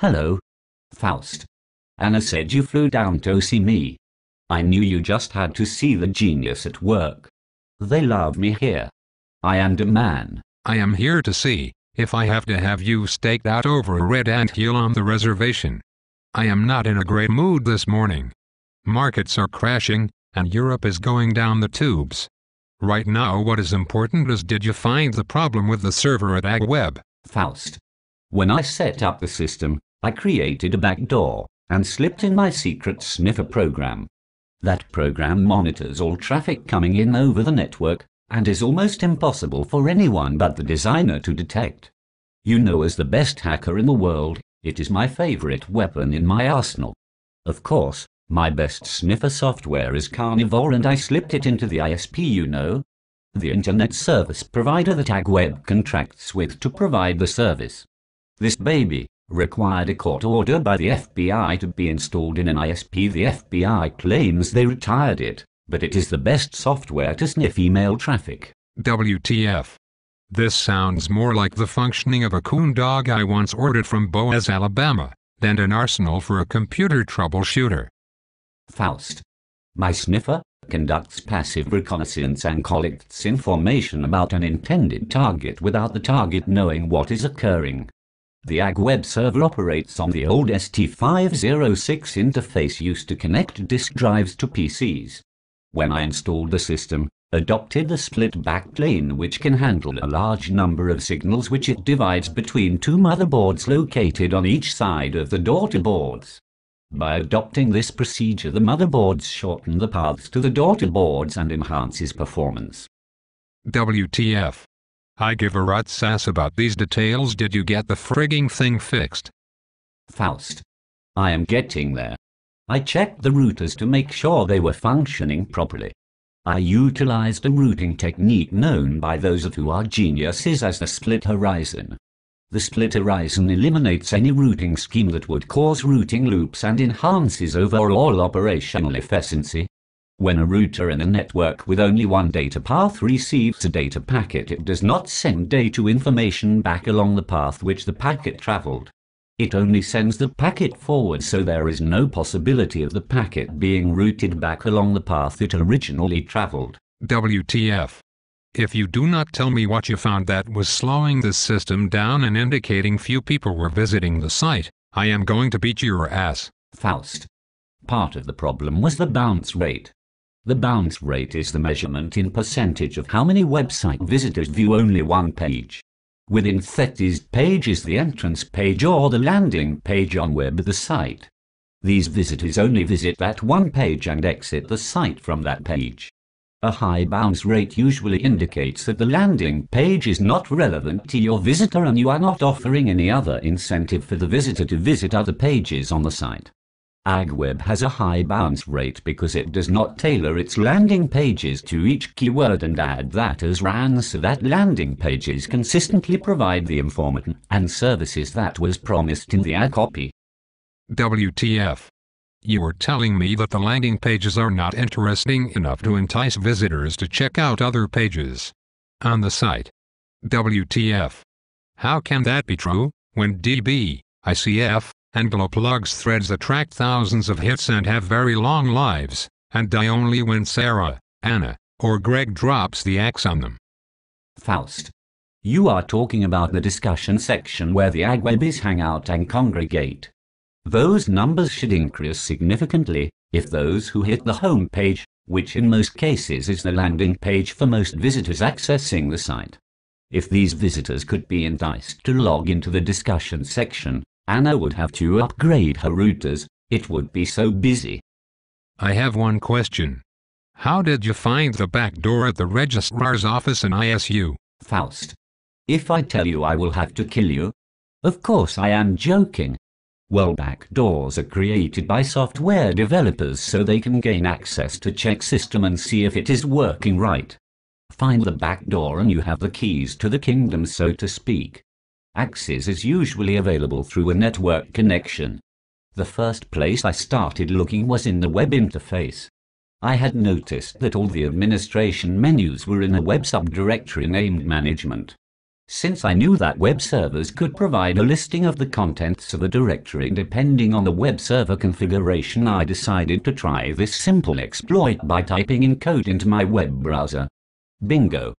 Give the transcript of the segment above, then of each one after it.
Hello, Faust. Anna said you flew down to see me. I knew you just had to see the genius at work. They love me here. I am the man. I am here to see if I have to have you staked out over a red anthill on the reservation. I am not in a great mood this morning. Markets are crashing, and Europe is going down the tubes. Right now what is important is, did you find the problem with the server at AgWeb? Faust. When I set up the system, I created a backdoor and slipped in my secret sniffer program. That program monitors all traffic coming in over the network and is almost impossible for anyone but the designer to detect. You know, as the best hacker in the world, it is my favorite weapon in my arsenal. Of course, my best sniffer software is Carnivore, and I slipped it into the ISP, you know, the internet service provider that AgWeb contracts with to provide the service. This baby required a court order by the FBI to be installed in an ISP. The FBI claims they retired it, but it is the best software to sniff email traffic. WTF. This sounds more like the functioning of a coon dog I once ordered from Boaz, Alabama, than an arsenal for a computer troubleshooter. Faust. My sniffer conducts passive reconnaissance and collects information about an intended target without the target knowing what is occurring. The AgWeb server operates on the old ST506 interface used to connect disk drives to PCs. When I installed the system, adopted the split backplane which can handle a large number of signals, which it divides between two motherboards located on each side of the daughter boards. By adopting this procedure, the motherboards shorten the paths to the daughter boards and enhances performance. WTF. I give a rat's ass about these details. Did you get the frigging thing fixed? Faust. I am getting there. I checked the routers to make sure they were functioning properly. I utilized a routing technique known by those of who are geniuses as the split horizon. The split horizon eliminates any routing scheme that would cause routing loops and enhances overall operational efficiency. When a router in a network with only one data path receives a data packet, it does not send data information back along the path which the packet traveled. It only sends the packet forward, so there is no possibility of the packet being routed back along the path it originally traveled. WTF. If you do not tell me what you found that was slowing the system down and indicating few people were visiting the site, I am going to beat your ass. Faust. Part of the problem was the bounce rate. The bounce rate is the measurement in percentage of how many website visitors view only one page. Within that page is the entrance page or the landing page on the site. These visitors only visit that one page and exit the site from that page. A high bounce rate usually indicates that the landing page is not relevant to your visitor and you are not offering any other incentive for the visitor to visit other pages on the site. AgWeb has a high bounce rate because it does not tailor its landing pages to each keyword and add that as RAN, so that landing pages consistently provide the information and services that was promised in the ad copy. WTF. You were telling me that the landing pages are not interesting enough to entice visitors to check out other pages on the site. WTF. How can that be true when DB, ICF, and Glowplugs threads attract thousands of hits and have very long lives, and die only when Sarah, Anna, or Greg drops the axe on them? Faust. You are talking about the discussion section where the AgWebbies hang out and congregate. Those numbers should increase significantly if those who hit the home page, which in most cases is the landing page for most visitors accessing the site. If these visitors could be enticed to log into the discussion section, Anna would have to upgrade her routers. It would be so busy. I have one question. How did you find the back door at the registrar's office in ISU? Faust. If I tell you, I will have to kill you. Of course I am joking. Well, back doors are created by software developers so they can gain access to check system and see if it is working right. Find the back door and you have the keys to the kingdom, so to speak. Access is usually available through a network connection. The first place I started looking was in the web interface. I had noticed that all the administration menus were in a web subdirectory named Management. Since I knew that web servers could provide a listing of the contents of a directory depending on the web server configuration, I decided to try this simple exploit by typing in code into my web browser. Bingo!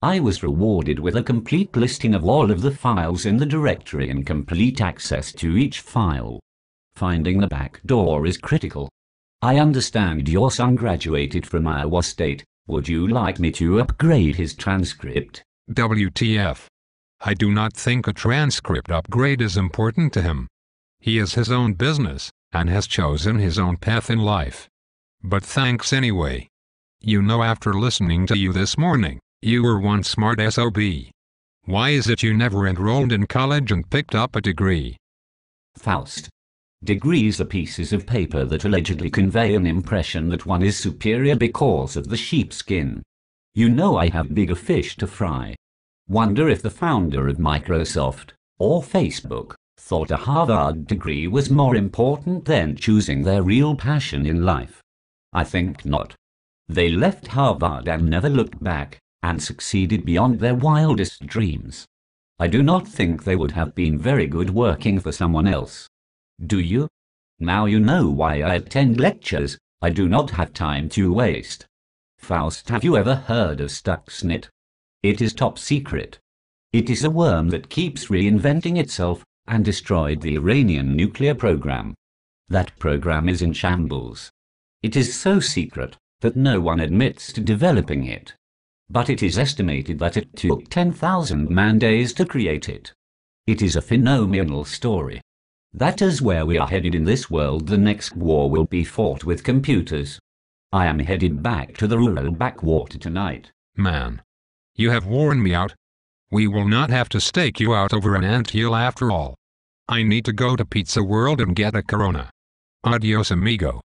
I was rewarded with a complete listing of all of the files in the directory and complete access to each file. Finding the back door is critical. I understand your son graduated from Iowa State. Would you like me to upgrade his transcript? WTF. I do not think a transcript upgrade is important to him. He is his own business, and has chosen his own path in life. But thanks anyway. You know, after listening to you this morning, you were one smart SOB. Why is it you never enrolled in college and picked up a degree? Faust. Degrees are pieces of paper that allegedly convey an impression that one is superior because of the sheepskin. You know I have bigger fish to fry. Wonder if the founder of Microsoft, or Facebook, thought a Harvard degree was more important than choosing their real passion in life. I think not. They left Harvard and never looked back, and succeeded beyond their wildest dreams. I do not think they would have been very good working for someone else. Do you? Now you know why I attend lectures. I do not have time to waste. Faust, have you ever heard of Stuxnet? It is top secret. It is a worm that keeps reinventing itself and destroyed the Iranian nuclear program. That program is in shambles. It is so secret that no one admits to developing it. But it is estimated that it took 10,000 man-days to create it. It is a phenomenal story. That is where we are headed in this world. The next war will be fought with computers. I am headed back to the rural backwater tonight. Man. You have worn me out. We will not have to stake you out over an anthill after all. I need to go to Pizza World and get a Corona. Adios amigo.